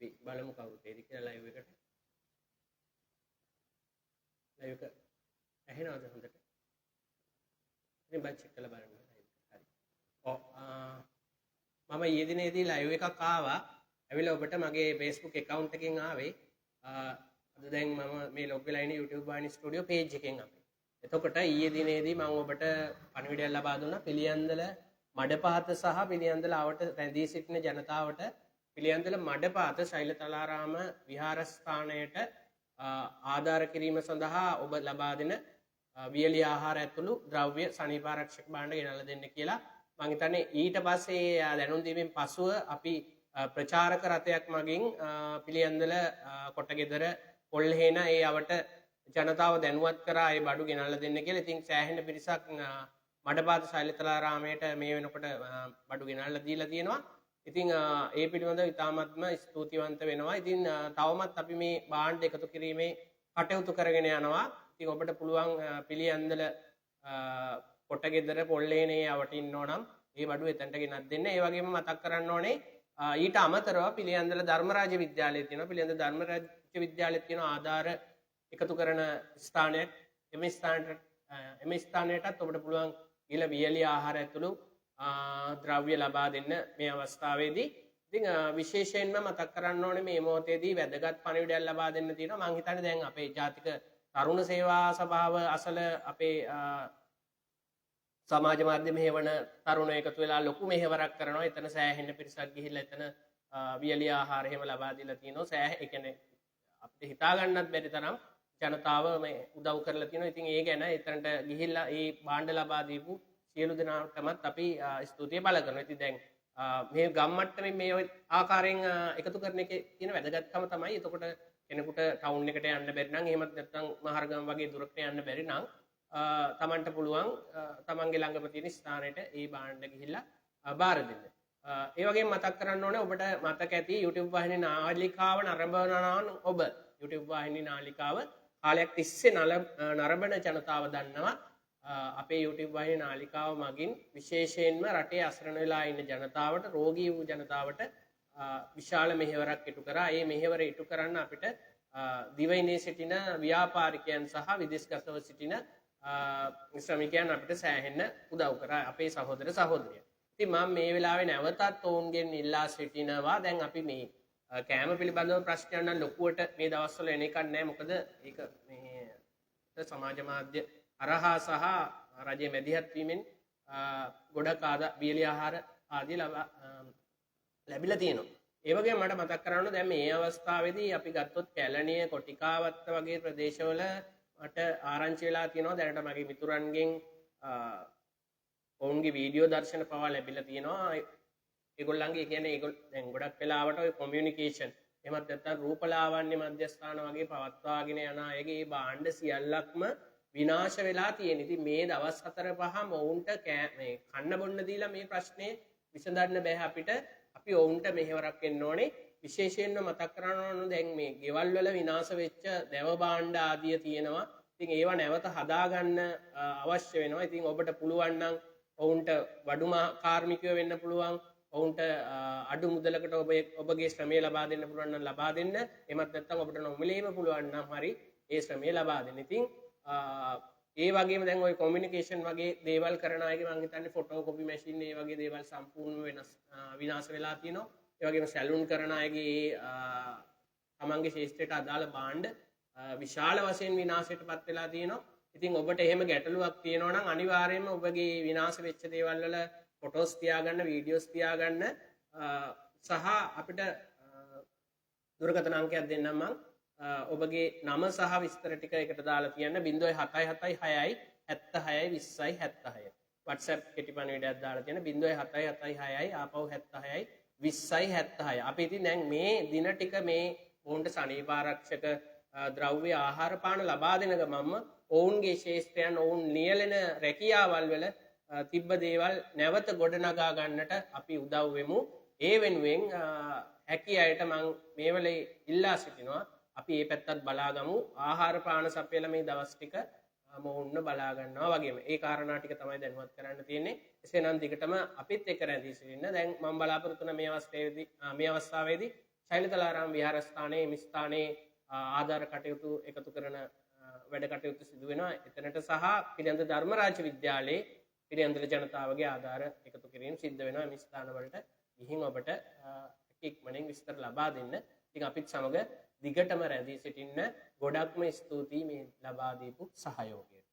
අපි බලමු කවුරුත් එයිද කියලා ලයිව් එකට. ලයිව් එක ඇහෙනවද හොඳට? ඉතින් බයි චෙක් කරලා බලන්න. හරි. ඔව් මම ඊයේ දිනේදී ලයිව් එකක් ආවා. ඇවිල්ලා ඔබට මගේ Facebook account එකෙන් ආවේ. අද දැන් මම මේ ලොග් වෙලා ඉන්නේ YouTube වාහිනි ස්ටුඩියෝ page එකෙන් අපි. එතකොට ඊයේ දිනේදී මම ඔබට පණිවිඩයක් ලබා දුන්නා පිළියන්දල මඩපාත සහ පිළියන්දල ආවට රැඳී සිටින ජනතාවට පිළියන්දල මඩපාත ශෛලතලාරාම විහාරස්ථානයට ආධාර කිරීම සඳහා ඔබ ලබා දෙන වියලි ආහාර ඇතුළු ද්‍රව්‍ය සනීපාරක්ෂක භාණ්ඩ ගෙනල්ලා දෙන්න කියලා මම හිතන්නේ ඊට පස්සේ දැනුම් දීමෙන් පසුව අපි ප්‍රචාරක රථයක් මගින් පිළියන්දල කොටගෙදර පොල්හේන ඒ අවට ජනතාව දැනුවත් කරා ඒ බඩු ගෙනල්ලා දෙන්න කියලා. ඉතින් සෑහෙන පිරිසක් මඩපාත ශෛලතලාරාමයට මේ වෙනකොට බඩු ගෙනල්ලා දීලා තියෙනවා. ඉතින් ඒ පිළිබඳව ඉතාමත්ම ස්තුතිවන්ත වෙනවා. ඉතින් තවමත් අපි මේ භාණ්ඩ එකතු කිරීමේ කටයුතු කරගෙන යනවා. ඉතින් ඔබට පුළුවන් පිළියන්දල කොටගෙදර පොල්ලේනේ යවට ඉන්නෝ නම් ඒ බඩුව එතනට ගෙනත් දෙන්න. ඒ වගේම මතක් කරන්න ඕනේ ඊට අමතරව පිළියන්දල ධර්මරාජ විද්‍යාලයේ තියෙනවා. පිළියන්දල ධර්මරාජ විද්‍යාලයේ තියෙන ආධාර එකතු කරන ස්ථානයක්. එම ස්ථානයටත් ඔබට පුළුවන් ඊළ වියලි ආහාර ඇතුළු ද්‍රව්‍ය ලබා දෙන්න මේ අවස්ථාවේදී. ඉතින් විශේෂයෙන්ම මතක් කරන්න ඕනේ මේ මොහොතේදී වැදගත් පණිවිඩයක් ලබා දෙන්න තියෙනවා. මම හිතන්නේ දැන් අපේ ජාතික තරුණ සේවා සභාව අසල අපේ සමාජ මාධ්‍ය මෙහෙවන තරුණයෝ එකතු වෙලා ලොකු මෙහෙවරක් කරනවා. එතන සෑහෙන පිරිසක් ගිහිල්ලා එතන වියලි ආහාර එහෙම ලබා දීලා තියෙනවා. ඒ කියන්නේ අපිට හිතා ගන්නත් බැරි තරම් ජනතාව මේ උදව් කරලා තියෙනවා. ඉතින් ඒ ගැන එතනට ගිහිල්ලා ඒ භාණ්ඩ ලබා දීපු සියලු දෙනාටමත් අපි ස්තුතිය පළ කරනවා. ඉතින් දැන් මේ ගම්මට්ටමේ මේ ආකාරයෙන් එකතු කරන එකේ තියෙන වැදගත්කම තමයි එතකොට කෙනෙකුට ටවුන් එකට යන්න බැරි නම් එහෙමත් නැත්නම් මහරගම වගේ දුරකට යන්න බැරි නම් තමන්ට පුළුවන් තමන්ගේ ළඟම තියෙන ස්ථානයට ඒ භාණ්ඩ ගිහිල්ලා බාර දෙන්න. ඒ වගේම මතක් කරන්න ඕනේ ඔබට මතක ඇති YouTube වාහිනී නාලිකාව නරඹනවා ඔබ YouTube වාහිනී නාලිකාව කාලයක් තිස්සේ නරඹන ජනතාව දන්නවා අපේ YouTube වාහිනී නාලිකාව මගින් විශේෂයෙන්ම රටේ අසරණ වෙලා ඉන්න ජනතාවට රෝගී වූ ජනතාවට විශාල මෙහෙවරක් ඉටු කරා. ඒ මෙහෙවර ඉටු කරන්න අපිට දිවයිනේ සිටින ව්‍යාපාරිකයන් සහ විදේශගතව සිටින ශ්‍රමිකයන් අපිට සෑහෙන්න උදව් කරා අපේ සහෝදර සහෝදරියන්. ඉතින් මම මේ වෙලාවේ නැවතත් ඔවුන්ගෙන් ඉල්ලා සිටිනවා දැන් අපි මේ කෑම පිළිබඳව ප්‍රශ්නයක් නම් ලොකුවට මේ දවස්වල එන එකක් නැහැ. මොකද ඒක මේ සමාජ මාධ්‍ය අරහා සහ රජයේ මැදිහත් වීමෙන් ගොඩක් වියලි ආහාර ආදී ලැබිලා තියෙනවා. ඒ වගේම මට මතක් කරන්න දැන් මේ අවස්ථාවේදී අපි ගත්තොත් කැලණිය කොටිකාවත්ත වගේ ප්‍රදේශවල මට ආරංචි වෙලා තියෙනවා දැනට මගේ මිතුරන්ගෙන් ඔවුන්ගේ වීඩියෝ දර්ශන පවා ලැබිලා තියෙනවා. ඒගොල්ලන්ගේ කියන්නේ දැන් ගොඩක් වෙලාවට ඔය කොමියුනිකේෂන් එහෙමත් නැත්නම් රූපලාවන්‍ය මධ්‍යස්ථාන වගේ පවත්වාගෙන යන අයගේ භාණ්ඩ සියල්ලක්ම විනාශ වෙලා තියෙන. ඉතින් මේ දවස් 4-5ම ඔවුන්ට මේ කන්න බොන්න දීලා මේ ප්‍රශ්නේ විසඳන්න බෑ අපිට. අපි ඔවුන්ට මෙහෙවරක් වෙන්න ඕනේ. විශේෂයෙන්ම මතක් කරන්න ඕන දැන් මේ ගෙවල් වල විනාශ වෙච්ච දැව භාණ්ඩ ආදිය තියෙනවා. ඉතින් ඒවා නැවත හදාගන්න අවශ්‍ය වෙනවා. ඉතින් ඔබට පුළුවන් නම් ඔවුන්ට වඩුම කාර්මිකයෝ වෙන්න පුළුවන්. ඔවුන්ට අඩු මුදලකට ඔබගේ ශ්‍රමය ලබා දෙන්න පුළුවන් නම් ලබා දෙන්න. එමත් නැත්නම් ඔබට නොමිලේම පුළුවන් නම් හරි ඒ ශ්‍රමය ලබා දෙන්න. ඉතින් ඒ වගේම දැන් ওই කොමියුනිකේෂන් වගේ දේවල් කරන අයගේ මම හිතන්නේ ෆොටෝ කොපි මැෂින් ඒ වගේ දේවල් සම්පූර්ණ විනාශ වෙලා තියෙනවා. ඒ වගේම සැලූන් කරන අයගේ තමන්ගේ ශේෂ්ත්‍රයට අදාළ භාණ්ඩ විශාල වශයෙන් විනාශයටපත් වෙලා තියෙනවා. ඉතින් ඔබට එහෙම ගැටලුවක් තියෙනවා නම් අනිවාර්යයෙන්ම ඔබගේ විනාශ වෙච්ච දේවල් වල ෆොටෝස් තියාගන්න, වීඩියෝස් තියාගන්න සහ අපිට දුරකථන අංකයක් දෙන්නම් මම. ඔබගේ නම සහ විස්තර ටික එකට දාලා තියන්න 0776 76 20 76. WhatsApp කෙටි පණිවිඩයක් දාලා තියන්න 0776 ආපහු 76 20 76. අපි ඉතින් දැන් මේ දින ටික මේ ඔවුන්ට සනීපාරක්ෂක ද්‍රව්‍ය ආහාර පාන ලබා දෙන ගමන්ම ඔවුන්ගේ ශේෂ්ත්‍රයන් ඔවුන් නියැලෙන රැකියාවල් වල තිබ්බ දේවල් නැවත ගොඩනගා ගන්නට අපි උදව් වෙමු. ඒ වෙනුවෙන් හැකි අයට මම මේ වෙලේ ඉල්ලා සිටිනවා අපි මේ පැත්තත් බලාගමු. ආහාර පාන සපයලා මේ දවස් ටික මොවුන්න බලා ගන්නවා වගේම ඒ කාරණා ටික තමයි දැනුවත් කරන්න තියෙන්නේ. එසේනම් දිගටම අපිත් එක්ක රැඳී සිටින්න. දැන් මම බලාපොරොත්තු වෙන මේ අවස්ථාවේදී චෛලතලාරාම විහාරස්ථානයේ මේ ස්ථානයේ ආධාර කටයුතු එකතු කරන වැඩ කටයුතු සිදු වෙනවා. එතනට සහ පිළියන්දල ධර්මරාජ විද්‍යාලයේ පිළියන්දල ජනතාවගේ ආධාර එකතු කිරීම සිද්ධ වෙනවා. මේ ස්ථාන වලට ගිහින් ඔබට ඉක්මනින් විස්තර ලබා දෙන්න. ඉතින් අපිත් සමග දිගටම රැඳී සිටින්න. ගොඩක්ම ස්තුතියි මේ ලබා දීපු සහයෝගයට.